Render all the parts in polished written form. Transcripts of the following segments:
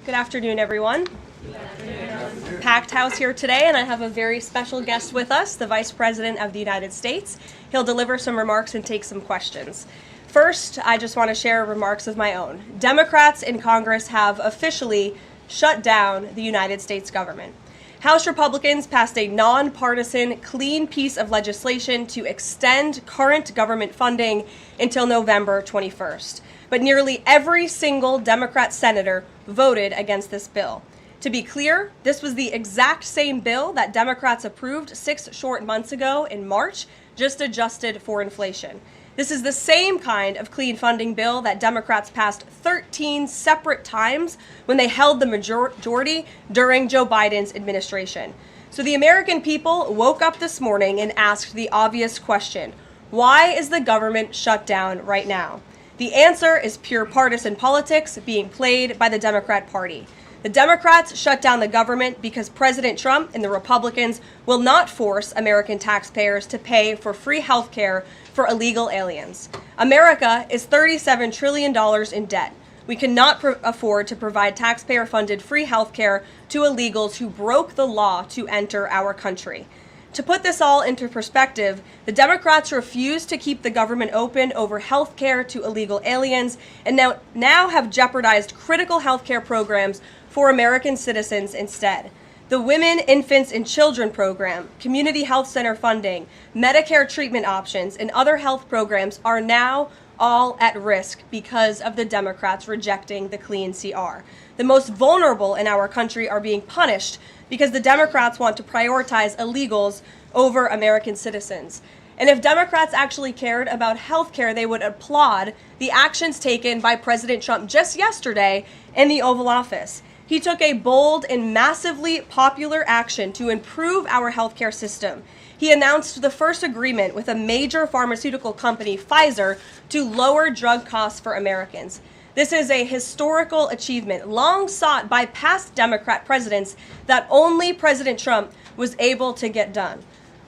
Good afternoon, everyone. Good afternoon. Packed house here today, and I have a very special guest with us, the Vice President of the United States. He'll deliver some remarks and take some questions. First, I just want to share remarks of my own. Democrats in Congress have officially shut down the United States government. House Republicans passed a nonpartisan, clean piece of legislation to extend current government funding until November 21st. But nearly every single Democrat senator voted against this bill. To be clear, this was the exact same bill that Democrats approved 6 short months ago in March, just adjusted for inflation. This is the same kind of clean funding bill that Democrats passed 13 separate times when they held the majority during Joe Biden's administration. So the American people woke up this morning and asked the obvious question: why is the government shut down right now? The answer is pure partisan politics being played by the Democrat Party. The Democrats shut down the government because President Trump and the Republicans will not force American taxpayers to pay for free health care for illegal aliens. America is $37 trillion in debt. We cannot afford to provide taxpayer-funded free health care to illegals who broke the law to enter our country. To put this all into perspective, the Democrats refused to keep the government open over health care to illegal aliens and now have jeopardized critical health care programs for American citizens instead. The Women, Infants, and Children program, community health center funding, Medicare treatment options, and other health programs are now all at risk because of the Democrats rejecting the clean CR. The most vulnerable in our country are being punished because the Democrats want to prioritize illegals over American citizens. And if Democrats actually cared about health care, they would applaud the actions taken by President Trump just yesterday in the Oval Office. He took a bold and massively popular action to improve our healthcare system. He announced the first agreement with a major pharmaceutical company, Pfizer, to lower drug costs for Americans. This is a historical achievement long sought by past Democrat presidents that only President Trump was able to get done.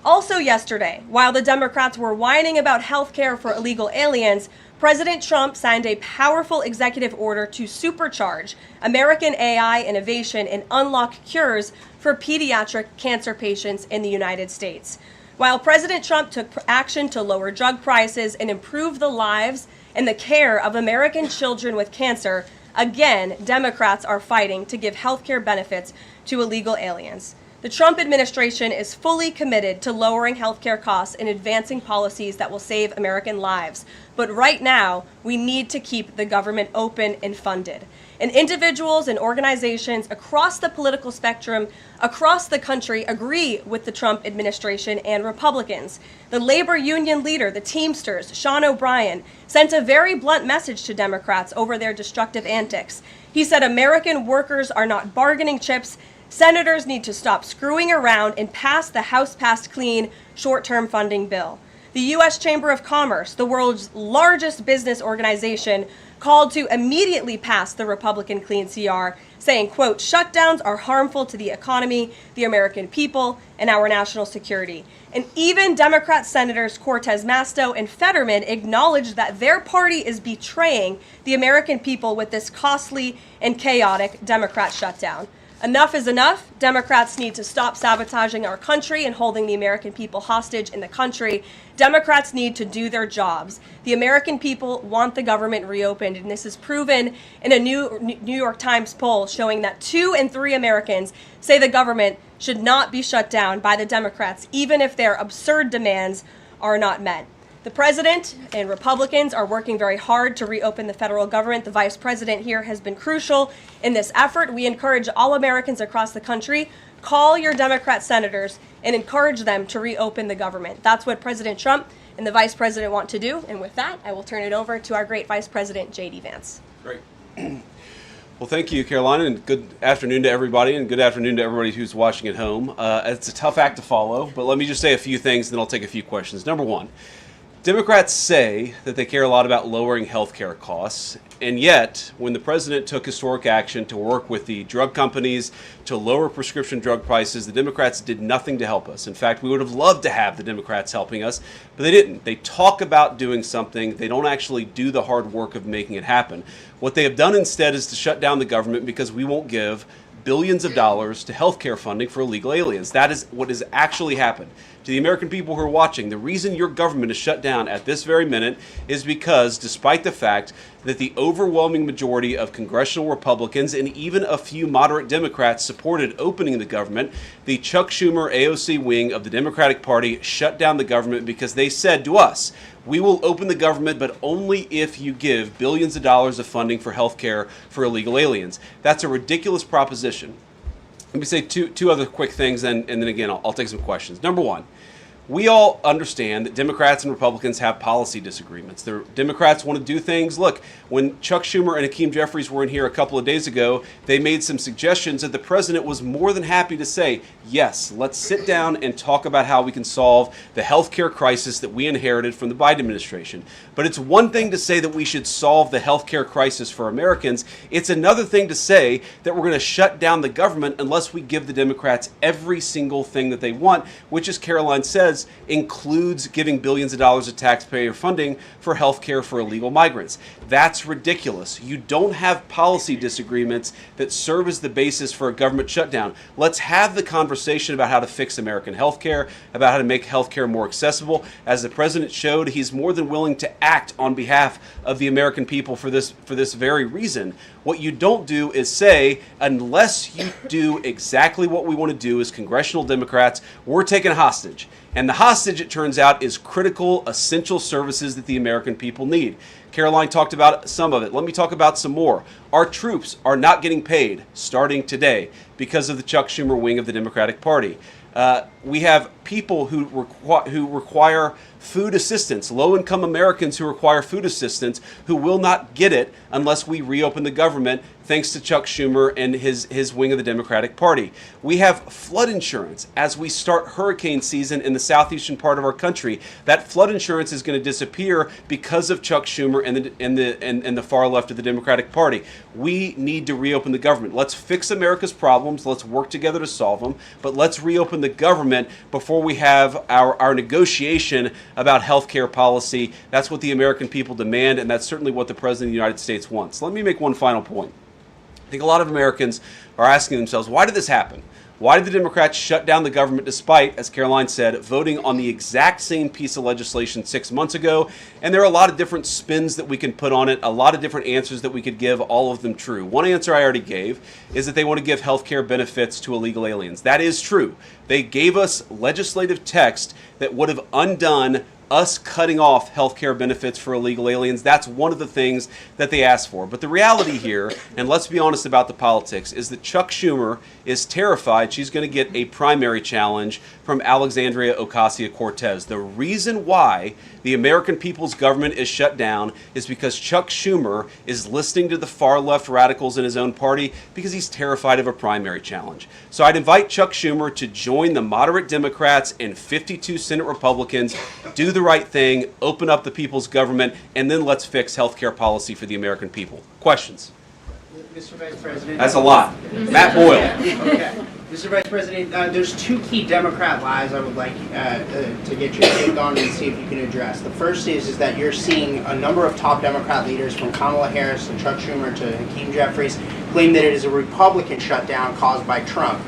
Also yesterday, while the Democrats were whining about health care for illegal aliens, President Trump signed a powerful executive order to supercharge American AI innovation and unlock cures for pediatric cancer patients in the United States. While President Trump took action to lower drug prices and improve the lives and the care of American children with cancer, again, Democrats are fighting to give health care benefits to illegal aliens. The Trump administration is fully committed to lowering healthcare costs and advancing policies that will save American lives. But right now, we need to keep the government open and funded. And individuals and organizations across the political spectrum, across the country, agree with the Trump administration and Republicans. The labor union leader, the Teamsters, Sean O'Brien, sent a very blunt message to Democrats over their destructive antics. He said American workers are not bargaining chips. Senators need to stop screwing around and pass the House-passed clean short-term funding bill. The U.S. Chamber of Commerce, the world's largest business organization, called to immediately pass the Republican clean CR, saying, quote, shutdowns are harmful to the economy, the American people, and our national security. And even Democrat Senators Cortez Masto and Fetterman acknowledged that their party is betraying the American people with this costly and chaotic Democrat shutdown. Enough is enough. Democrats need to stop sabotaging our country and holding the American people hostage in the country. Democrats need to do their jobs. The American people want the government reopened, and this is proven in a New York Times poll showing that 2 in 3 Americans say the government should not be shut down by the Democrats, even if their absurd demands are not met. The president and Republicans are working very hard to reopen the federal government. The vice president here has been crucial in this effort. We encourage all Americans across the country, call your Democrat senators and encourage them to reopen the government. That's what President Trump and the vice president want to do. And with that, I will turn it over to our great vice president, J.D. Vance. Great. Well, thank you, Karoline, and good afternoon to everybody, and good afternoon to everybody who's watching at home. It's a tough act to follow, but let me just say a few things, and then I'll take a few questions. Number one, Democrats say that they care a lot about lowering health care costs, And yet, when the president took historic action to work with the drug companies to lower prescription drug prices, the Democrats did nothing to help us. In fact, we would have loved to have the Democrats helping us, but they didn't. They talk about doing something. They don't actually do the hard work of making it happen. What they have done instead is to shut down the government because we won't give billions of dollars to healthcare funding for illegal aliens. That is what has actually happened. To the American people who are watching, the reason your government is shut down at this very minute is because, despite the fact that the overwhelming majority of congressional Republicans and even a few moderate Democrats supported opening the government, the Chuck Schumer AOC wing of the Democratic Party shut down the government because they said to us, we will open the government, but only if you give billions of dollars of funding for health care for illegal aliens. That's a ridiculous proposition. Let me say two other quick things, and then again, I'll take some questions. Number one, we all understand that Democrats and Republicans have policy disagreements. The Democrats want to do things. Look, when Chuck Schumer and Hakeem Jeffries were in here a couple of days ago, they made some suggestions that the president was more than happy to say, yes, let's sit down and talk about how we can solve the healthcare crisis that we inherited from the Biden administration. But it's one thing to say that we should solve the healthcare crisis for Americans. It's another thing to say that we're going to shut down the government unless we give the Democrats every single thing that they want, which, as Karoline says, includes giving billions of dollars of taxpayer funding for health care for illegal migrants. That's ridiculous. You don't have policy disagreements that serve as the basis for a government shutdown. Let's have the conversation about how to fix American health care, about how to make health care more accessible. As the president showed, he's more than willing to act on behalf of the American people for this very reason. What you don't do is say, unless you do exactly what we want to do as congressional Democrats, we're taking a hostage. And the hostage, it turns out, is critical, essential services that the American people need. Karoline talked about some of it. Let me talk about some more. Our troops are not getting paid starting today because of the Chuck Schumer wing of the Democratic Party. We have people who require food assistance, low-income Americans who require food assistance, who will not get it unless we reopen the government, thanks to Chuck Schumer and his wing of the Democratic Party. We have flood insurance as we start hurricane season in the southeastern part of our country. That flood insurance is going to disappear because of Chuck Schumer and the far left of the Democratic Party. We need to reopen the government. Let's fix America's problems. Let's work together to solve them. But let's reopen the government before we have our negotiation about health care policy. That's what the American people demand, and that's certainly what the President of the United States wants. Let me make one final point. I think a lot of Americans are asking themselves, why did this happen? Why did the Democrats shut down the government despite, as Karoline said, voting on the exact same piece of legislation 6 months ago? And there are a lot of different spins that we can put on it, a lot of different answers that we could give, all of them true. One answer I already gave is that they want to give health care benefits to illegal aliens. That is true. They gave us legislative text that would have undone us cutting off health care benefits for illegal aliens. That's one of the things that they asked for. But the reality here, and let's be honest about the politics, is that Chuck Schumer is terrified she's going to get a primary challenge from Alexandria Ocasio-Cortez. The reason why the American people's government is shut down is because Chuck Schumer is listening to the far left radicals in his own party because he's terrified of a primary challenge. So I'd invite Chuck Schumer to join the moderate Democrats and 52 Senate Republicans, do the right thing, open up the people's government, and then let's fix healthcare policy for the American people. Questions? Mr. Vice President. That's a lot. Matt Boyle. Okay. Mr. Vice President, there's two key Democrat lies I would like to get your take on and see if you can address. The first is that you're seeing a number of top Democrat leaders, from Kamala Harris to Chuck Schumer to Hakeem Jeffries, claim that it is a Republican shutdown caused by Trump.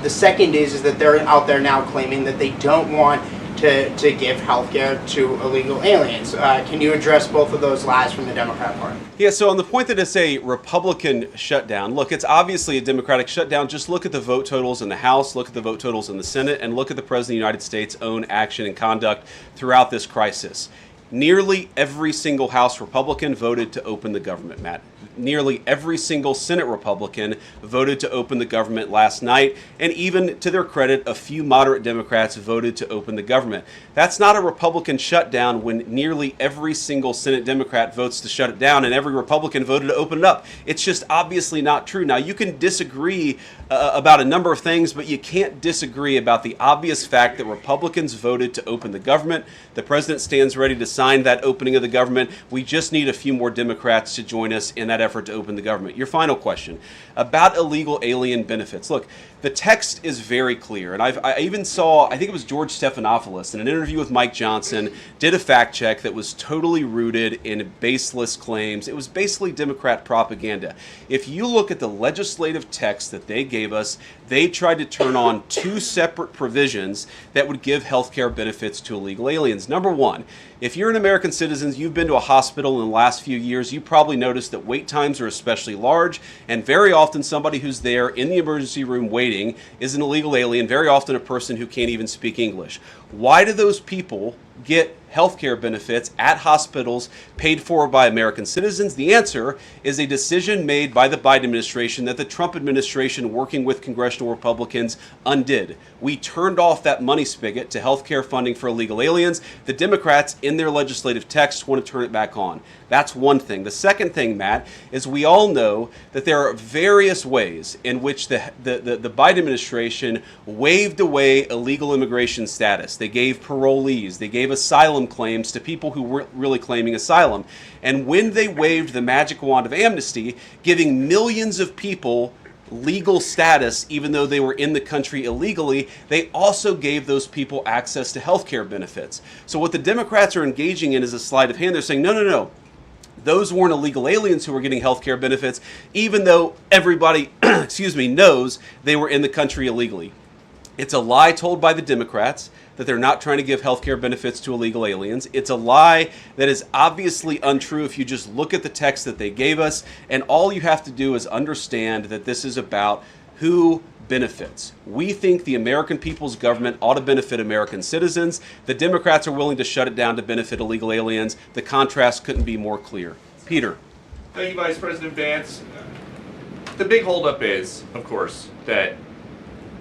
The second is that they're out there now claiming that they don't want to give health care to illegal aliens. Can you address both of those lies from the Democrat Party? Yeah, so on the point that it's a Republican shutdown, look, it's obviously a Democratic shutdown. Just look at the vote totals in the House, look at the vote totals in the Senate, and look at the President of the United States' own action and conduct throughout this crisis. Nearly every single House Republican voted to open the government, Matt. Nearly every single Senate Republican voted to open the government last night, and even to their credit, a few moderate Democrats voted to open the government. That's not a Republican shutdown when nearly every single Senate Democrat votes to shut it down and every Republican voted to open it up. It's just obviously not true. Now, you can disagree about a number of things, but you can't disagree about the obvious fact that Republicans voted to open the government. The president stands ready to signed that opening of the government. We just need a few more Democrats to join us in that effort to open the government. Your final question about illegal alien benefits. Look, the text is very clear, and I even saw, I think it was George Stephanopoulos in an interview with Mike Johnson, did a fact check that was totally rooted in baseless claims. It was basically Democrat propaganda. If you look at the legislative text that they gave us, they tried to turn on two separate provisions that would give health care benefits to illegal aliens. Number one, if you're an American citizen, you've been to a hospital in the last few years, you probably noticed that wait times are especially large, and very often somebody who's there in the emergency room waiting is an illegal alien, very often a person who can't even speak English. Why do those people get health care benefits at hospitals paid for by American citizens? The answer is a decision made by the Biden administration that the Trump administration, working with congressional Republicans, undid. We turned off that money spigot to health care funding for illegal aliens. The Democrats, in their legislative text, want to turn it back on. That's one thing. The second thing, Matt, is we all know that there are various ways in which the Biden administration waived away illegal immigration status. They gave parolees, they gave asylum claims to people who weren't really claiming asylum. And when they waved the magic wand of amnesty, giving millions of people legal status even though they were in the country illegally, they also gave those people access to health care benefits. So what the Democrats are engaging in is a sleight of hand. They're saying, no, no, no. Those weren't illegal aliens who were getting health care benefits, even though everybody, knows they were in the country illegally. It's a lie told by the Democrats that they're not trying to give health care benefits to illegal aliens. It's a lie that is obviously untrue if you just look at the text that they gave us, and all you have to do is understand that this is about who benefits. We think the American people's government ought to benefit American citizens. The Democrats are willing to shut it down to benefit illegal aliens. The contrast couldn't be more clear. Peter. Thank you, Vice President Vance. The big holdup is, of course, that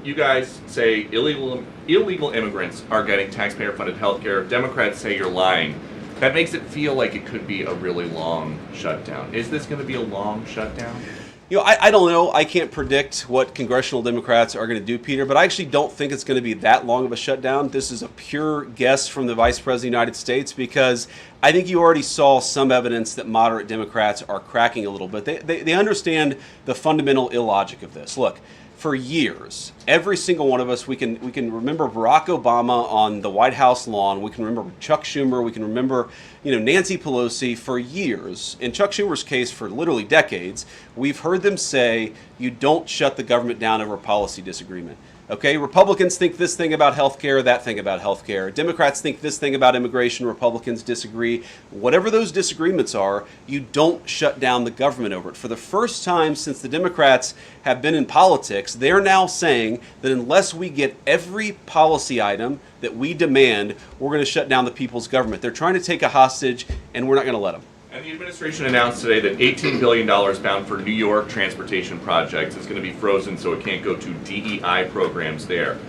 you guys say illegal immigrants are getting taxpayer-funded health care. Democrats say you're lying. That makes it feel like it could be a really long shutdown. Is this going to be a long shutdown? You know, I don't know. I can't predict what congressional Democrats are going to do, Peter, but I actually don't think it's going to be that long of a shutdown. This is a pure guess from the Vice President of the United States because I think you already saw some evidence that moderate Democrats are cracking a little bit. They understand the fundamental illogic of this. Look, for years, every single one of us, we can remember Barack Obama on the White House lawn. We can remember Chuck Schumer. We can remember, Nancy Pelosi for years. In Chuck Schumer's case, for literally decades, we've heard them say, you don't shut the government down over a policy disagreement. Okay, Republicans think this thing about health care, that thing about health care. Democrats think this thing about immigration, Republicans disagree. Whatever those disagreements are, you don't shut down the government over it. For the first time since the Democrats have been in politics, they're now saying that unless we get every policy item that we demand, we're going to shut down the people's government. They're trying to take a hostage, and we're not going to let them. And the administration announced today that $18 billion bound for New York transportation projects is going to be frozen so it can't go to DEI programs there.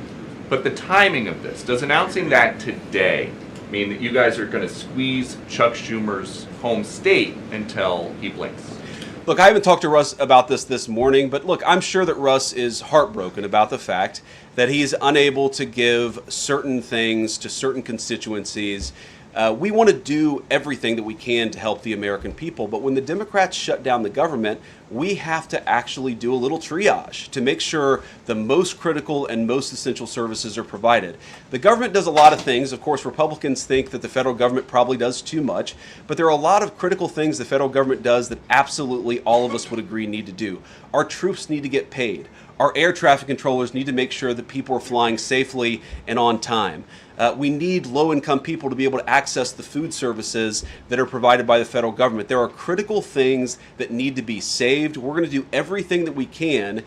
But the timing of this, does announcing that today mean that you guys are going to squeeze Chuck Schumer's home state until he blinks? Look, I haven't talked to Russ about this morning, but look, I'm sure that Russ is heartbroken about the fact that he's unable to give certain things to certain constituencies. We want to do everything that we can to help the American people, but when the Democrats shut down the government, we have to actually do a little triage to make sure the most critical and most essential services are provided. The government does a lot of things. Of course, Republicans think that the federal government probably does too much, but there are a lot of critical things the federal government does that absolutely all of us would agree need to do. Our troops need to get paid. Our air traffic controllers need to make sure that people are flying safely and on time. We need low-income people to be able to access the food services that are provided by the federal government. There are critical things that need to be saved. We're going to do everything that we can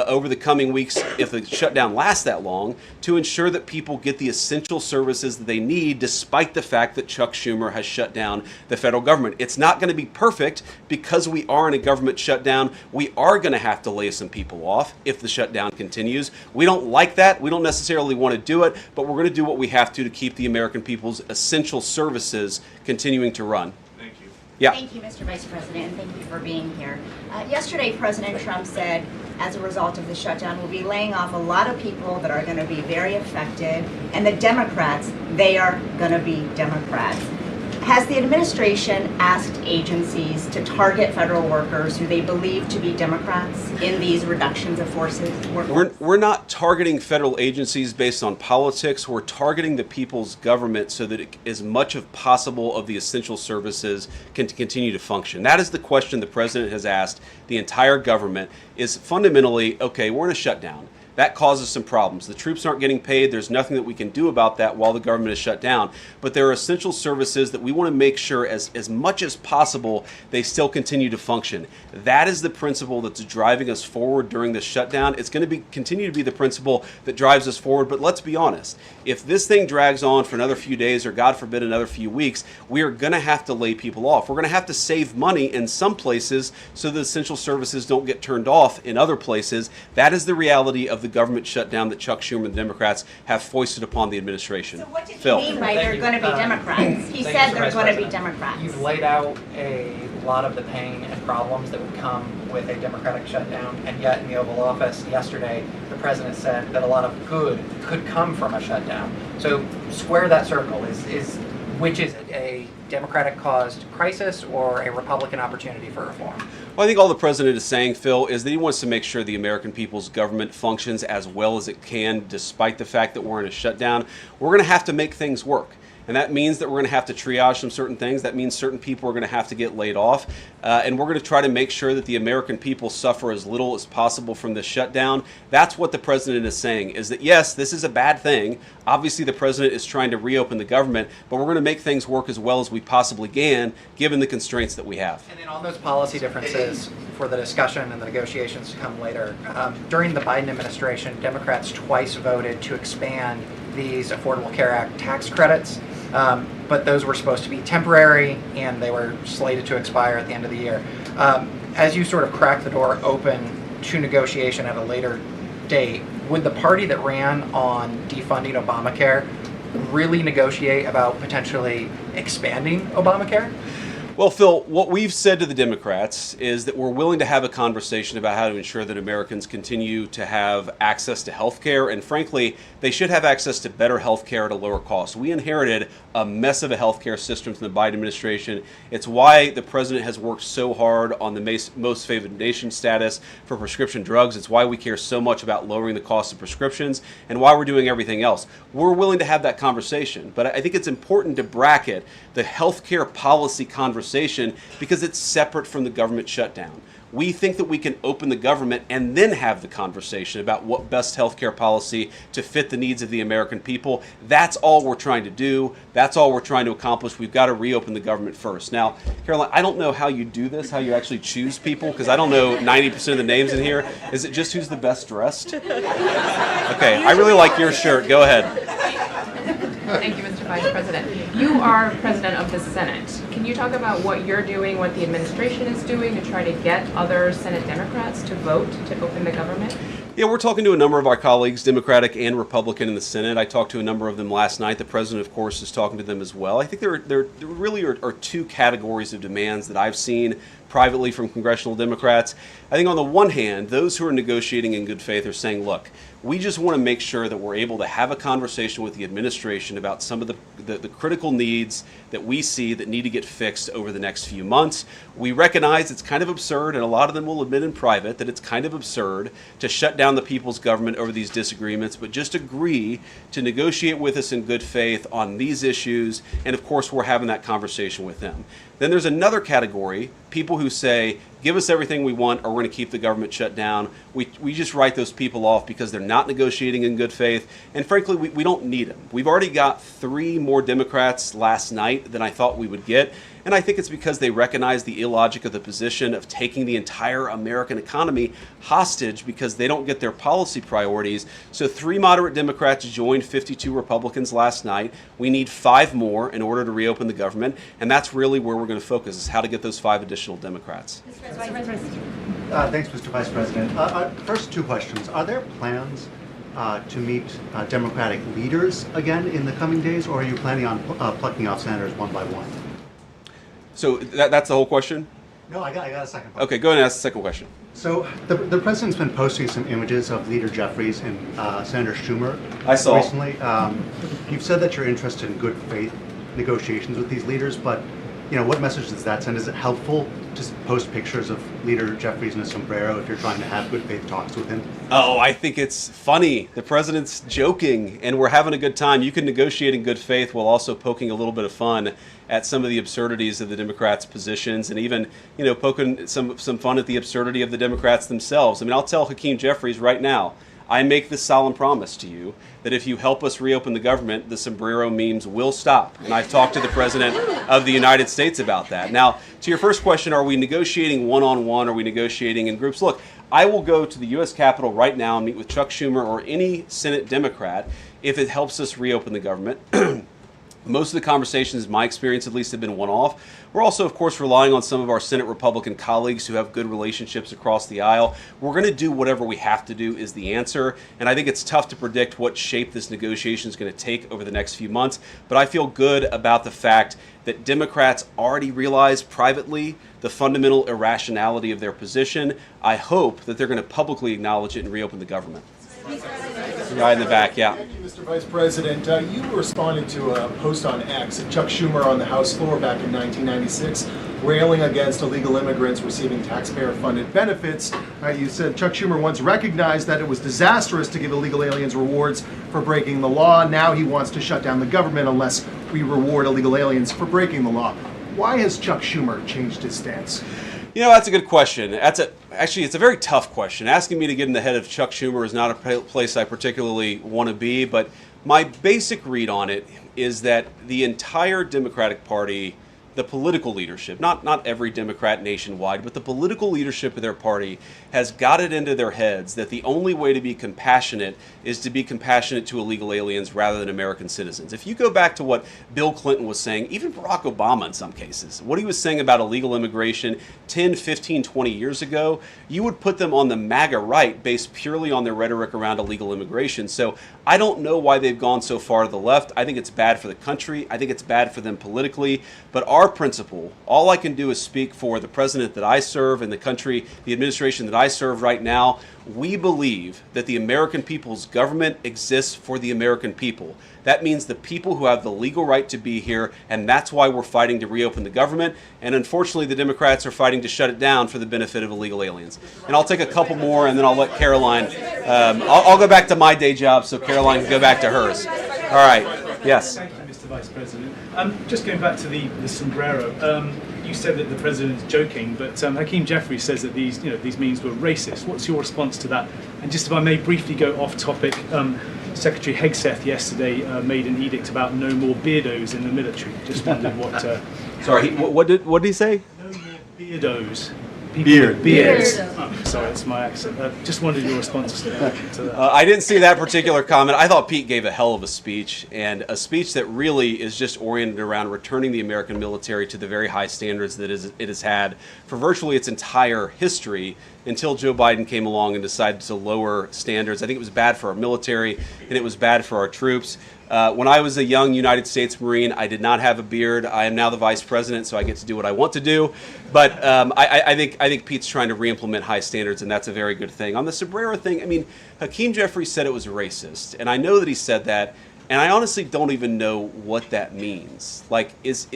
over the coming weeks, if the shutdown lasts that long, to ensure that people get the essential services that they need, despite the fact that Chuck Schumer has shut down the federal government. It's not going to be perfect because we are in a government shutdown. We are going to have to lay some people off if the shutdown continues. We don't like that. We don't necessarily want to do it, but we're going to do what we have to keep the American people's essential services continuing to run. Thank you. Yeah. Thank you, Mr. Vice President, and thank you for being here. Yesterday, President Trump said, as a result of the shutdown, we'll be laying off a lot of people that are going to be very affected, and the Democrats, they are going to be Democrats. Has the administration asked agencies to target federal workers who they believe to be Democrats in these reductions of forces? We're not targeting federal agencies based on politics. We're targeting the people's government so that as much as possible of the essential services can continue to function. That is the question the president has asked the entire government, is fundamentally, okay, we're in a shutdown. That causes some problems. The troops aren't getting paid. There's nothing that we can do about that while the government is shut down. But there are essential services that we want to make sure as much as possible they still continue to function. That is the principle that's driving us forward during this shutdown. It's going to continue to be the principle that drives us forward. But let's be honest. If this thing drags on for another few days or, God forbid, another few weeks, we are going to have to lay people off. We're going to have to save money in some places so the essential services don't get turned off in other places. That is the reality of the government shutdown that Chuck Schumer and the Democrats have foisted upon the administration. So what did Phil. he mean by they're going to be Democrats? He said they're going to be Democrats. You've laid out a lot of the pain and problems that would come with a Democratic shutdown, and yet in the Oval Office yesterday, the president said that a lot of good could come from a shutdown. So square that circle. Which is it, a Democratic-caused crisis or a Republican opportunity for reform? Well, I think all the president is saying, Phil, is that he wants to make sure the American people's government functions as well as it can, despite the fact that we're in a shutdown. We're going to have to make things work. And that means that we're going to have to triage some certain things. That means certain people are going to have to get laid off. And we're going to try to make sure that the American people suffer as little as possible from this shutdown. That's what the president is saying, is that, yes, this is a bad thing. Obviously, the president is trying to reopen the government, but we're going to make things work as well as we possibly can, given the constraints that we have. And then on those policy differences for the discussion and the negotiations to come later, during the Biden administration, Democrats twice voted to expand these Affordable Care Act tax credits. But those were supposed to be temporary, and they were slated to expire at the end of the year. As you sort of crack the door open to negotiation at a later date, would the party that ran on defunding Obamacare really negotiate about potentially expanding Obamacare? Well, Phil, what we've said to the Democrats is that we're willing to have a conversation about how to ensure that Americans continue to have access to health care, and frankly, they should have access to better health care at a lower cost. We inherited a mess of a health care system from the Biden administration. It's why the president has worked so hard on the most favored nation status for prescription drugs. It's why we care so much about lowering the cost of prescriptions and why we're doing everything else. We're willing to have that conversation, but I think it's important to bracket the health care policy conversation because it's separate from the government shutdown. We think that we can open the government and then have the conversation about what best healthcare policy to fit the needs of the American people. That's all we're trying to do. That's all we're trying to accomplish. We've got to reopen the government first. Now, Karoline, I don't know how you do this, how you actually choose people, because I don't know 90% of the names in here. Is it just who's the best dressed? Okay, I really like your shirt. Go ahead. Thank you, Mr. Vice President. You are President of the Senate. Can you talk about what you're doing, what the administration is doing to try to get other Senate Democrats to vote to open the government? Yeah, we're talking to a number of our colleagues, Democratic and Republican in the Senate. I talked to a number of them last night. The president, of course, is talking to them as well. I think there really are two categories of demands that I've seen privately from congressional Democrats. I think on the one hand, those who are negotiating in good faith are saying, look, we just want to make sure that we're able to have a conversation with the administration about some of the critical needs that we see that need to get fixed over the next few months. We recognize it's kind of absurd, and a lot of them will admit in private that it's kind of absurd to shut down the people's government over these disagreements, but just agree to negotiate with us in good faith on these issues, and of course we're having that conversation with them. Then there's another category, people who say, give us everything we want or we're going to keep the government shut down. We just write those people off because they're not negotiating in good faith. And frankly, we don't need them. We've already got 3 more Democrats last night than I thought we would get. And I think it's because they recognize the illogic of the position of taking the entire American economy hostage because they don't get their policy priorities. So 3 moderate Democrats joined 52 Republicans last night. We need 5 more in order to reopen the government. And that's really where we're going to focus, is how to get those 5 additional Democrats. Thanks, Mr. Vice President. First 2 questions. Are there plans to meet Democratic leaders again in the coming days, or are you planning on plucking off senators one by one? So that's the whole question? No, I got a second question. Okay, go ahead and ask the second question. So the president's been posting some images of Leader Jeffries and Senator Schumer I saw. recently. You've said that you're interested in good faith negotiations with these leaders, but what message does that send? Is it helpful to post pictures of Leader Jeffries in a sombrero if you're trying to have good faith talks with him? Oh, I think it's funny. The president's joking, and we're having a good time. You can negotiate in good faith while also poking a little bit of fun at some of the absurdities of the Democrats' positions, and even poking some fun at the absurdity of the Democrats themselves. I mean, I'll tell Hakeem Jeffries right now, I make this solemn promise to you that if you help us reopen the government, the sombrero memes will stop. And I've talked to the President of the United States about that. Now, to your first question, are we negotiating one-on-one? Are we negotiating in groups? Look, I will go to the U.S. Capitol right now and meet with Chuck Schumer or any Senate Democrat if it helps us reopen the government. Most of the conversations, in my experience at least, have been one-off. We're also, of course, relying on some of our Senate Republican colleagues who have good relationships across the aisle. We're going to do whatever we have to do is the answer. And I think it's tough to predict what shape this negotiation is going to take over the next few months. But I feel good about the fact that Democrats already realize privately the fundamental irrationality of their position. I hope that they're going to publicly acknowledge it and reopen the government. Right in the back, yeah. Thank you, Mr. Vice President. You responded to a post on X of Chuck Schumer on the House floor back in 1996, railing against illegal immigrants receiving taxpayer-funded benefits. You said Chuck Schumer once recognized that it was disastrous to give illegal aliens rewards for breaking the law. Now he wants to shut down the government unless we reward illegal aliens for breaking the law. Why has Chuck Schumer changed his stance? That's a good question. Actually, it's a very tough question. Asking me to get in the head of Chuck Schumer is not a place I particularly want to be, but my basic read on it is that the entire Democratic Party, the political leadership, not every Democrat nationwide, but the political leadership of their party has got it into their heads that the only way to be compassionate is to be compassionate to illegal aliens rather than American citizens. If you go back to what Bill Clinton was saying, even Barack Obama in some cases, what he was saying about illegal immigration 10, 15, 20 years ago, you would put them on the MAGA right based purely on their rhetoric around illegal immigration. So I don't know why they've gone so far to the left. I think it's bad for the country. I think it's bad for them politically. But our principle, all I can do is speak for the president that I serve and the country, the administration that I serve right now. We believe that the American people's government exists for the American people. That means the people who have the legal right to be here, and that's why we're fighting to reopen the government. And unfortunately, the Democrats are fighting to shut it down for the benefit of illegal aliens. And I'll take a couple more, and then I'll let Karoline. I'll go back to my day job, so Karoline can go back to hers. All right. Yes. Thank you, Mr. Vice President. Just going back to the sombrero. You said that the president is joking, but Hakeem Jeffries says that these memes were racist. What's your response to that? And just if I may briefly go off topic, Secretary Hegseth yesterday made an edict about no more beardos in the military. Just wondered what. Sorry, what did he say? No more beardos. Beards. Oh, sorry, it's my accent. Just wondered your response to that. I didn't see that particular comment. I thought Pete gave a hell of a speech, and a speech that really is just oriented around returning the American military to the very high standards that it has had for virtually its entire history until Joe Biden came along and decided to lower standards. I think it was bad for our military, and it was bad for our troops. When I was a young United States Marine, I did not have a beard. I am now the vice president, so I get to do what I want to do. But I think Pete's trying to re-implement high standards, and that's a very good thing. On the sombrero thing, I mean, Hakeem Jeffries said it was racist, and I know that he said that, and I honestly don't even know what that means. Like, is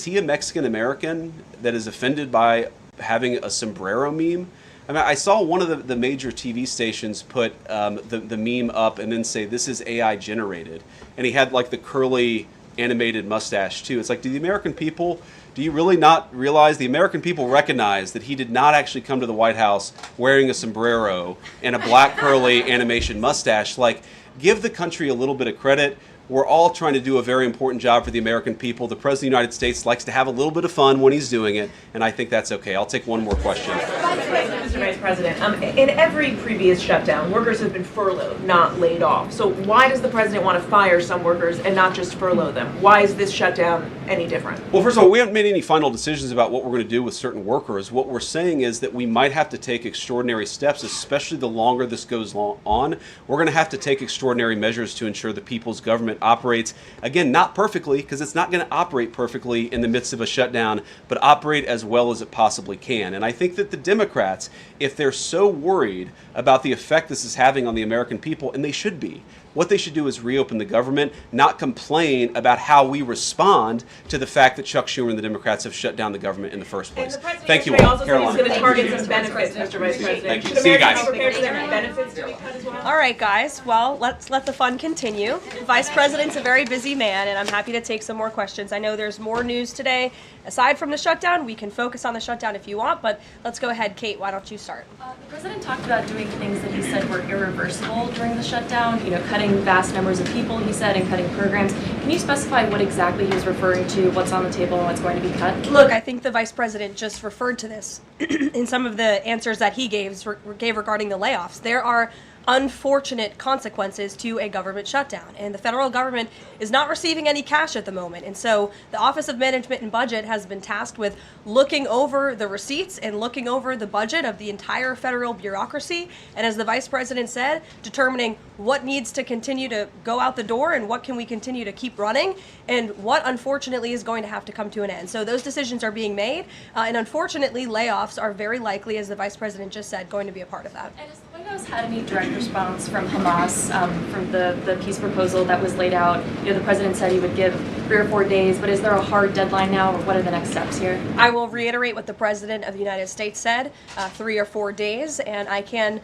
he a Mexican American that is offended by having a sombrero meme? I mean, I saw one of the major TV stations put the meme up and then say, this is AI generated. And he had like the curly animated mustache too. It's like, do you really not realize the American people recognize that he did not actually come to the White House wearing a sombrero and a black curly animation mustache? Like, give the country a little bit of credit. We're all trying to do a very important job for the American people. The President of the United States likes to have a little bit of fun when he's doing it, and I think that's okay. I'll take one more question. Mr. Vice President, in every previous shutdown, workers have been furloughed, not laid off. So why does the President want to fire some workers and not just furlough them? Why is this shutdown any different? Well, first of all, we haven't made any final decisions about what we're going to do with certain workers. What we're saying is that we might have to take extraordinary steps, especially the longer this goes on. We're going to have to take extraordinary measures to ensure the people's government operates, again, not perfectly, because it's not going to operate perfectly in the midst of a shutdown, but operate as well as it possibly can. And I think that the Democrats, if they're so worried about the effect this is having on the American people, and they should be, What they should do is reopen the government, not complain about how we respond to the fact that Chuck Schumer and the Democrats have shut down the government in the first place. Thank you all. Also said he's going to target some benefits, Mr. Vice President. Thank you. Should See you Americans guys. prepare for their benefits to be cut as well? All right, guys. Well, let's let the fun continue. The Vice President's a very busy man, and I'm happy to take some more questions. I know there's more news today. Aside from the shutdown, we can focus on the shutdown if you want, but let's go ahead. Kate, why don't you start? The president talked about doing things that he said were irreversible during the shutdown, cutting vast numbers of people, he said, and cutting programs. Can you specify what exactly he was referring to, what's on the table, and what's going to be cut? Look, I think the Vice President just referred to this in some of the answers that he gave regarding the layoffs. There are unfortunate consequences to a government shutdown, and the federal government is not receiving any cash at the moment, and so the Office of Management and Budget has been tasked with looking over the receipts and looking over the budget of the entire federal bureaucracy, and as the Vice President said, determining what needs to continue to go out the door and what can we continue to keep running, and what unfortunately is going to have to come to an end. So those decisions are being made, and unfortunately layoffs are very likely, as the Vice President just said, going to be a part of that. And has the White House had any direct response from Hamas from the peace proposal that was laid out? The president said he would give 3 or 4 days, but is there a hard deadline now, or what are the next steps here? I will reiterate what the President of the United States said, 3 or 4 days, and I can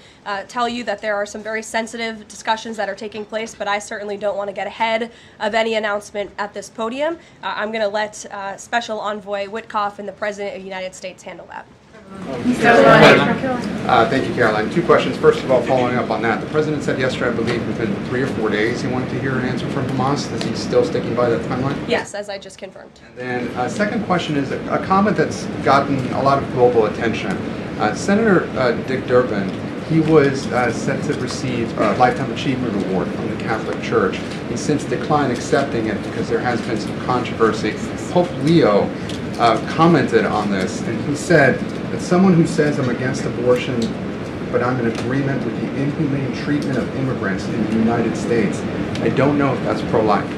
tell you that there are some very sensitive discussions that are taking place, but I certainly don't want to get ahead of any announcement at this podium. I'm going to let Special Envoy Witkoff and the President of the United States handle that. Thank you, Caroline. 2 questions. First of all, following up on that, the president said yesterday, I believe, within 3 or 4 days he wanted to hear an answer from Hamas. Is he still sticking by that timeline? Yes, as I just confirmed. And then second question is a comment that's gotten a lot of global attention. Senator Dick Durbin, he was set to receive a Lifetime Achievement Award from the Catholic Church. He's since declined accepting it because there has been some controversy. Pope Leo commented on this, and he said that someone who says I'm against abortion, but I'm in agreement with the inhumane treatment of immigrants in the United States, I don't know if that's pro-life.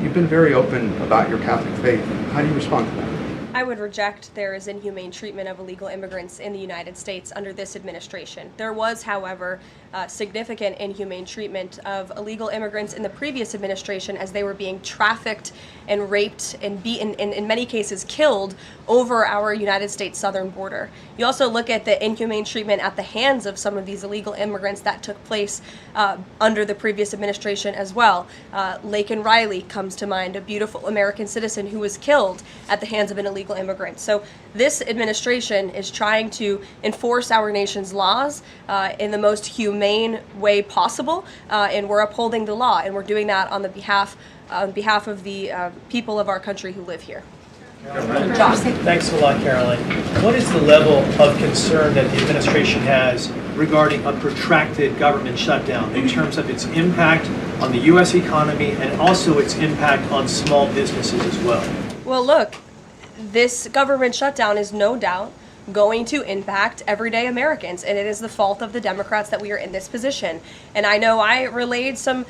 You've been very open about your Catholic faith. How do you respond to that? I would reject there is inhumane treatment of illegal immigrants in the United States under this administration. There was, however, significant inhumane treatment of illegal immigrants in the previous administration as they were being trafficked and raped and beaten, and in many cases killed, over our United States southern border. You also look at the inhumane treatment at the hands of some of these illegal immigrants that took place under the previous administration as well. Laken Riley comes to mind, a beautiful American citizen who was killed at the hands of an illegal immigrant. So this administration is trying to enforce our nation's laws in the most humane way possible, and we're upholding the law, and we're doing that on behalf of the people of our country who live here. Thanks a lot, Caroline. What is the level of concern that the administration has regarding a protracted government shutdown in terms of its impact on the U.S. economy and also its impact on small businesses as well? Well, look, this government shutdown is no doubt going to impact everyday Americans, and it is the fault of the Democrats that we are in this position. And I know I relayed some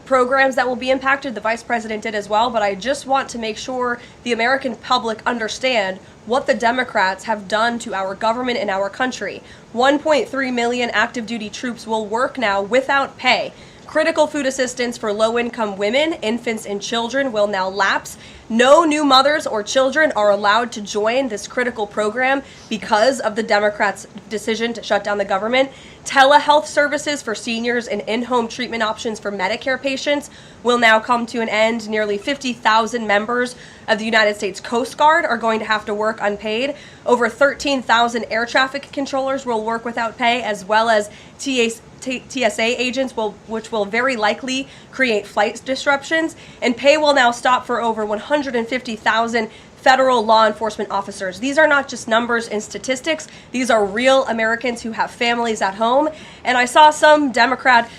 programs that will be impacted, the Vice President did as well, but I just want to make sure the American public understand what the Democrats have done to our government and our country. 1.3 million active duty troops will work now without pay. Critical food assistance for low-income women, infants, and children will now lapse. No new mothers or children are allowed to join this critical program because of the Democrats' decision to shut down the government. Telehealth services for seniors and in-home treatment options for Medicare patients will now come to an end. Nearly 50,000 members of the United States Coast Guard are going to have to work unpaid. Over 13,000 air traffic controllers will work without pay, as well as TSA agents, which will very likely create flight disruptions. And pay will now stop for over 150,000 federal law enforcement officers. These are not just numbers and statistics. These are real Americans who have families at home. And I saw some Democrat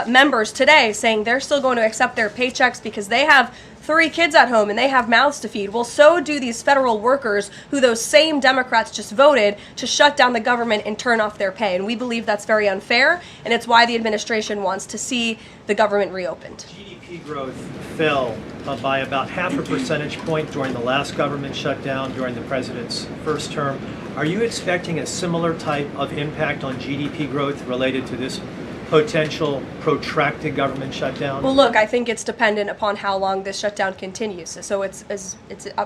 members today saying they're still going to accept their paychecks because they have 3 kids at home and they have mouths to feed. Well, so do these federal workers who those same Democrats just voted to shut down the government and turn off their pay. And we believe that's very unfair, and it's why the administration wants to see the government reopened. GDP growth fell by about 0.5 percentage point during the last government shutdown during the president's first term. Are you expecting a similar type of impact on GDP growth related to this potential protracted government shutdown? Well, look, I think it's dependent upon how long this shutdown continues. So it's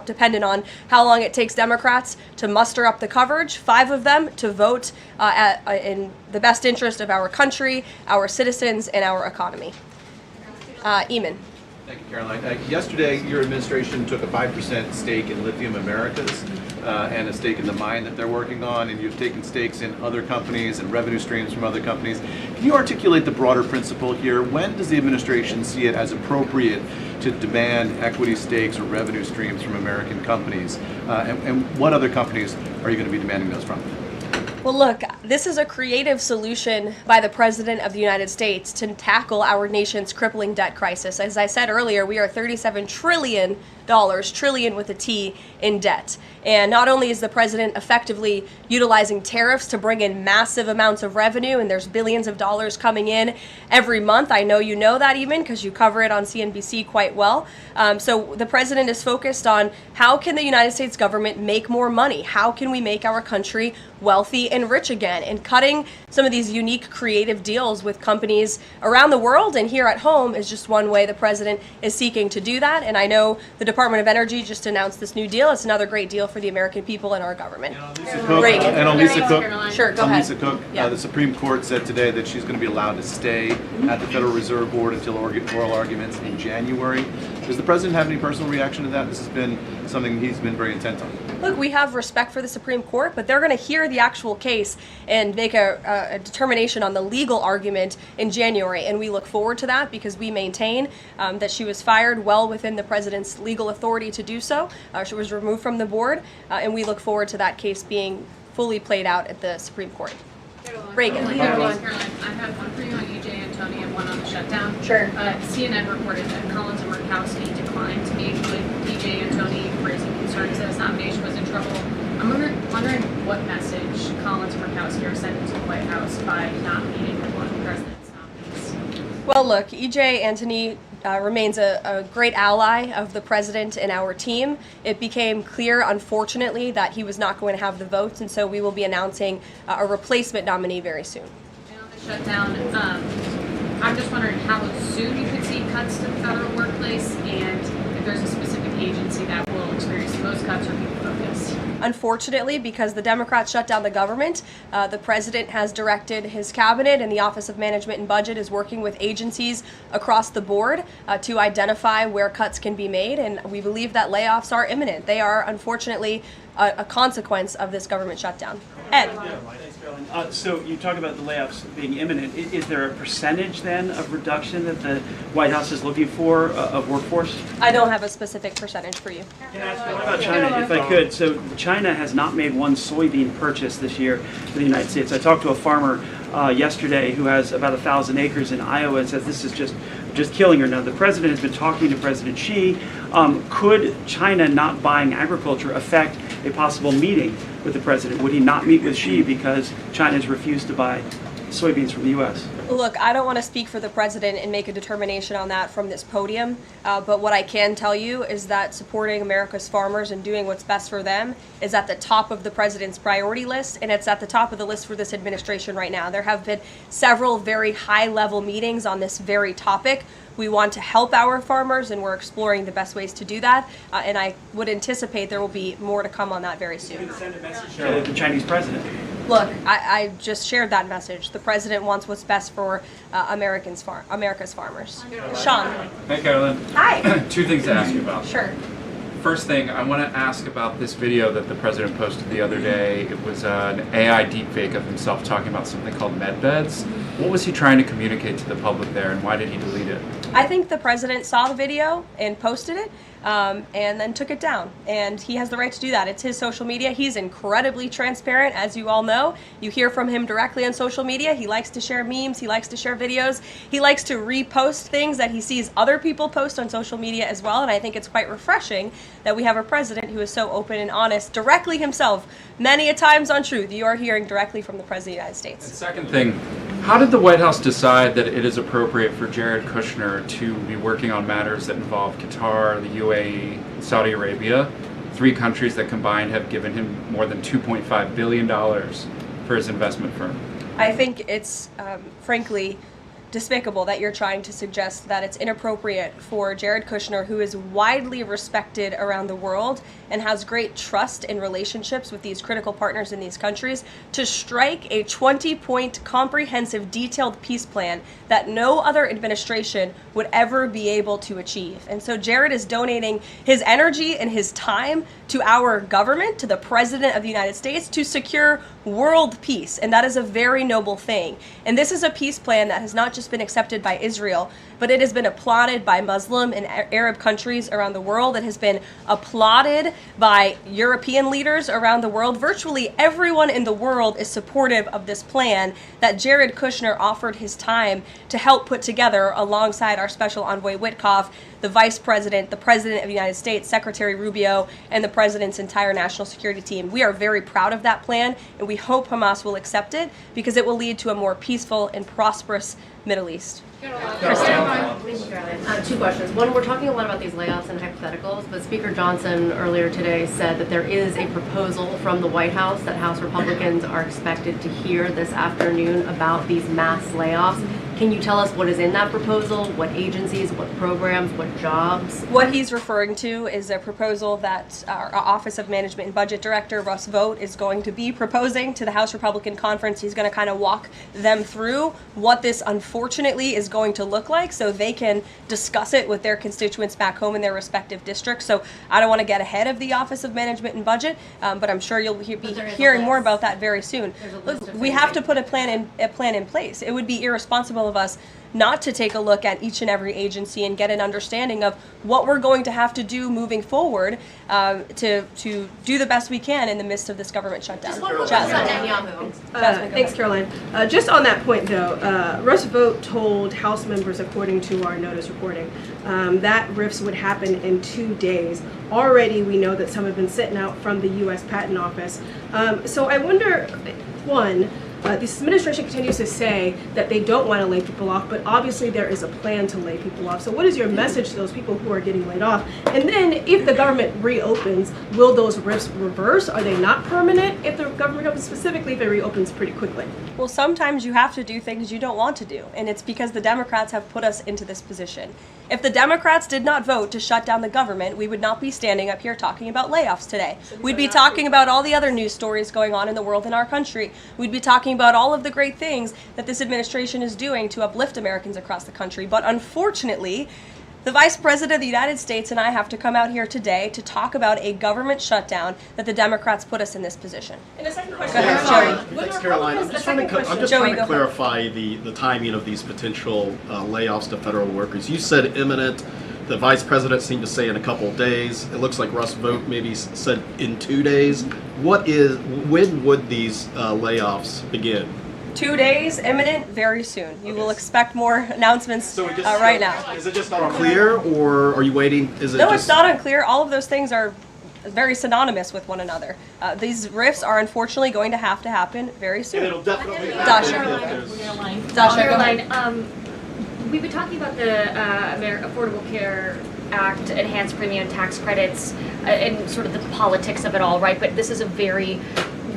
dependent on how long it takes Democrats to muster up the coverage, 5 of them, to vote in the best interest of our country, our citizens, and our economy. Eamon. Thank you, Caroline. Yesterday, your administration took a 5% stake in Lithium Americas and a stake in the mine that they're working on, and you've taken stakes in other companies and revenue streams from other companies. Can you articulate the broader principle here? When does the administration see it as appropriate to demand equity stakes or revenue streams from American companies? And what other companies are you going to be demanding those from? Well, look, this is a creative solution by the President of the United States to tackle our nation's crippling debt crisis. As I said earlier, we are $37 trillion, trillion with a T, in debt. And not only is the President effectively utilizing tariffs to bring in massive amounts of revenue, and there's billions of dollars coming in every month. I know you know that even because you cover it on CNBC quite well. So the President is focused on how can the United States government make more money? How can we make our country wealthy and rich again? And cutting some of these unique creative deals with companies around the world and here at home is just one way the President is seeking to do that. And I know the Department of Energy just announced this new deal. It's another great deal for the American people and our government. And on Lisa Cook, Sure, go ahead. Lisa Cook, the Supreme Court said today that she's going to be allowed to stay at the Federal Reserve Board until oral arguments in January. Does the President have any personal reaction to that? This has been something he's been very intent on. Look, we have respect for the Supreme Court, but they're going to hear the actual case and make a determination on the legal argument in January. And we look forward to that because we maintain that she was fired well within the President's legal authority to do so. She was removed from the board, and we look forward to that case being fully played out at the Supreme Court. Reagan. Caroline, I have one for you on E.J. Antoni and one on the shutdown. Sure. CNN reported that Collins and Murkowski declined to meet with E.J. Antoni, raising concerns that his nomination was in trouble. I'm wondering what message Collins and Murkowski are sending to the White House by not meeting with one of the president's nominees. Well, look, E.J. Antoni remains a great ally of the President and our team. It became clear, unfortunately, that he was not going to have the votes, and so we will be announcing a replacement nominee very soon. And on the shutdown, I'm just wondering how soon you could see cuts to the federal workplace, and if there's a specific agency that will experience the most cuts or be focused. Unfortunately, because the Democrats shut down the government, the President has directed his cabinet, and the Office of Management and Budget is working with agencies across the board to identify where cuts can be made, and we believe that layoffs are imminent. They are, unfortunately, a consequence of this government shutdown. Ed. So you talk about the layoffs being imminent. Is there a percentage then of reduction that the White House is looking for of workforce? I don't have a specific percentage for you. What about China, if I could? So China has not made one soybean purchase this year for the United States. I talked to a farmer yesterday who has about 1,000 acres in Iowa and says this is just killing her. Now, the President has been talking to President Xi. Could China not buying agriculture affect a possible meeting with the President? Would he not meet with Xi because China has refused to buy soybeans from the U.S.? Look, I don't want to speak for the President and make a determination on that from this podium, but what I can tell you is that supporting America's farmers and doing what's best for them is at the top of the President's priority list, and it's at the top of the list for this administration right now. There have been several very high-level meetings on this very topic. We want to help our farmers, and we're exploring the best ways to do that, and I would anticipate there will be more to come on that very soon. You can send a message to the Chinese President. Look, I just shared that message. The President wants what's best for America's farmers. Sean. Hey, Caroline. Hi. Two things to ask you about. Sure. First thing, I want to ask about this video that the President posted the other day. It was an AI deepfake of himself talking about something called med beds. What was he trying to communicate to the public there, and why did he delete it? I think the President saw the video and posted it, and then took it down. And he has the right to do that. It's his social media. He's incredibly transparent, as you all know. You hear from him directly on social media. He likes to share memes. He likes to share videos. He likes to repost things that he sees other people post on social media as well. And I think it's quite refreshing that we have a president who is so open and honest directly himself. Many a times on Truth, you are hearing directly from the President of the United States. And second thing, how did the White House decide that it is appropriate for Jared Kushner to be working on matters that involve Qatar, the UAE, and Saudi Arabia, 3 countries that combined have given him more than $2.5 billion for his investment firm? I think it's, frankly, despicable that you're trying to suggest that it's inappropriate for Jared Kushner, who is widely respected around the world and has great trust in relationships with these critical partners in these countries, to strike a 20-point comprehensive detailed peace plan that no other administration would ever be able to achieve. And so Jared is donating his energy and his time to our government, to the President of the United States, to secure world peace. And that is a very noble thing. And this is a peace plan that has not just been accepted by Israel, but it has been applauded by Muslim and Arab countries around the world. It has been applauded by European leaders around the world. Virtually everyone in the world is supportive of this plan that Jared Kushner offered his time to help put together alongside our special envoy Witkoff, the Vice President, the President of the United States, Secretary Rubio, and the President's entire national security team. We are very proud of that plan, and we hope Hamas will accept it because it will lead to a more peaceful and prosperous Middle East. Two questions. One, we're talking a lot about these layoffs and hypotheticals, but Speaker Johnson earlier today said that there is a proposal from the White House that House Republicans are expected to hear this afternoon about these mass layoffs. Can you tell us what is in that proposal? What agencies, what programs, what jobs? What he's referring to is a proposal that our Office of Management and Budget Director, Russ Vought, is going to be proposing to the House Republican Conference. He's going to kind of walk them through what this unfortunately is going to look like so they can discuss it with their constituents back home in their respective districts. So I don't want to get ahead of the Office of Management and Budget, but I'm sure you'll be hearing more about that very soon. Look, we have to put a plan in place. It would be irresponsible of us not to take a look at each and every agency and get an understanding of what we're going to have to do moving forward to do the best we can in the midst of this government shutdown. Thanks, Caroline. Just on that point, though, Russ Vought told House members, according to our notice reporting, that RIFs would happen in 2 days. Already, we know that some have been sitting out from the U.S. Patent Office. So I wonder, one, this administration continues to say that they don't want to lay people off, but obviously there is a plan to lay people off. So what is your message to those people who are getting laid off? And then if the government reopens, will those RIFs reverse? Are they not permanent if the government reopens, specifically if it reopens pretty quickly? Well, sometimes you have to do things you don't want to do, and it's because the Democrats have put us into this position. If the Democrats did not vote to shut down the government, we would not be standing up here talking about layoffs today. We'd be talking about all the other news stories going on in the world in our country. We'd be talking about all of the great things that this administration is doing to uplift Americans across the country. But unfortunately, the Vice President of the United States and I have to come out here today to talk about a government shutdown that the Democrats put us in this position. And the second question, Thanks, Caroline. I'm just trying to clarify the timing of these potential layoffs to federal workers. You said imminent. The Vice President seemed to say in a couple of days. It looks like Russ Vought maybe said in 2 days. When would these layoffs begin? 2 days, imminent, very soon. You will expect more announcements right now. Is it just unclear, or are you waiting? No, it's not unclear. All of those things are very synonymous with one another. These RIFs are unfortunately going to happen very soon. And it'll definitely Caroline, we've been talking about the Affordable Care Act, enhanced premium tax credits, and sort of the politics of it all, right? But this is a very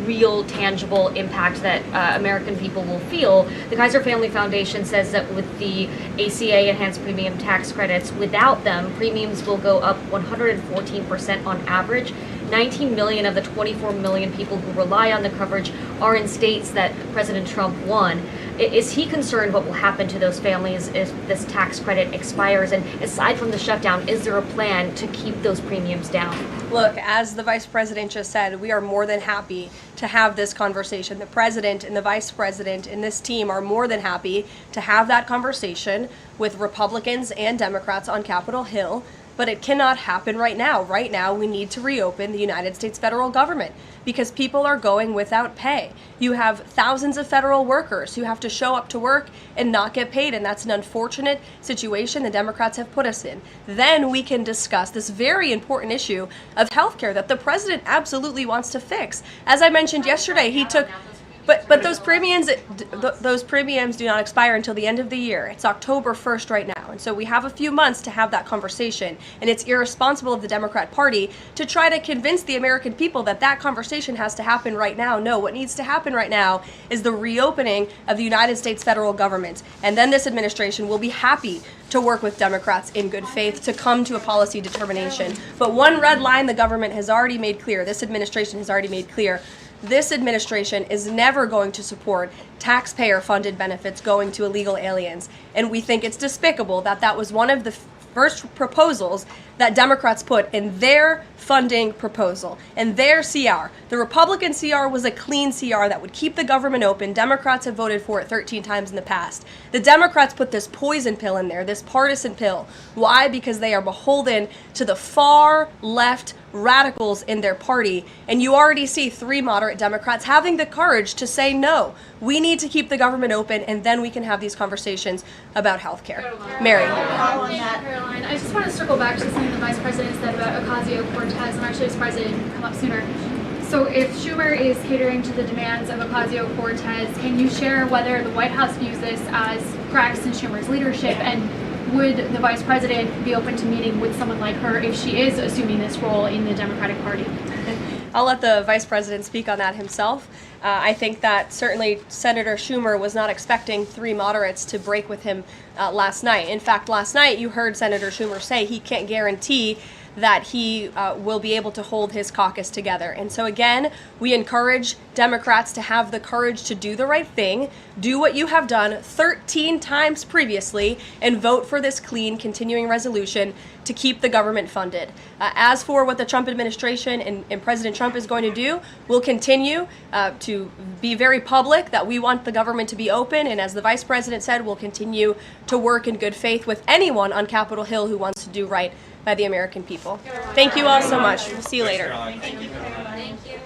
real, tangible impact that American people will feel. The Kaiser Family Foundation says that with the ACA enhanced premium tax credits, without them, premiums will go up 114% on average. 19 million of the 24 million people who rely on the coverage are in states that President Trump won. Is he concerned what will happen to those families if this tax credit expires? And aside from the shutdown, is there a plan to keep those premiums down? Look, as the Vice President just said, we are more than happy to have this conversation. The President and the Vice President and this team are more than happy to have that conversation with Republicans and Democrats on Capitol Hill. But it cannot happen right now. Right now, we need to reopen the United States federal government because people are going without pay. You have thousands of federal workers who have to show up to work and not get paid, and that's an unfortunate situation the Democrats have put us in. Then we can discuss this very important issue of health care that the President absolutely wants to fix. As I mentioned yesterday, he took But those premiums do not expire until the end of the year. It's October 1st right now. And so we have a few months to have that conversation. And it's irresponsible of the Democrat Party to try to convince the American people that that conversation has to happen right now. No, what needs to happen right now is the reopening of the United States federal government. And then this administration will be happy to work with Democrats in good faith to come to a policy determination. But one red line the government has already made clear, this administration has already made clear, this administration is never going to support taxpayer-funded benefits going to illegal aliens. And we think it's despicable that that was one of the first proposals that Democrats put in their funding proposal, in their CR. The Republican CR was a clean CR that would keep the government open. Democrats have voted for it 13 times in the past. The Democrats put this poison pill in there, this partisan pill. Why? Because they are beholden to the far left radicals in their party. And you already see 3 moderate Democrats having the courage to say no. We need to keep the government open, and then we can have these conversations about health care. Mary. Caroline, I just want to circle back to something the Vice President said about Ocasio-Cortez. I'm actually surprised it didn't come up sooner. So if Schumer is catering to the demands of Ocasio-Cortez, can you share whether the White House views this as cracks in Schumer's leadership, and would the Vice President be open to meeting with someone like her if she is assuming this role in the Democratic Party? I'll let the Vice President speak on that himself. I think that certainly Senator Schumer was not expecting 3 moderates to break with him last night. In fact, last night you heard Senator Schumer say he can't guarantee that he will be able to hold his caucus together. And so again, we encourage Democrats to have the courage to do the right thing, do what you have done 13 times previously, and vote for this clean continuing resolution to keep the government funded. As for what the Trump administration and President Trump is going to do, we'll continue to be very public that we want the government to be open, and as the Vice President said, we'll continue to work in good faith with anyone on Capitol Hill who wants to do right by the American people. Thank you all so much. We'll see you later. Thank you.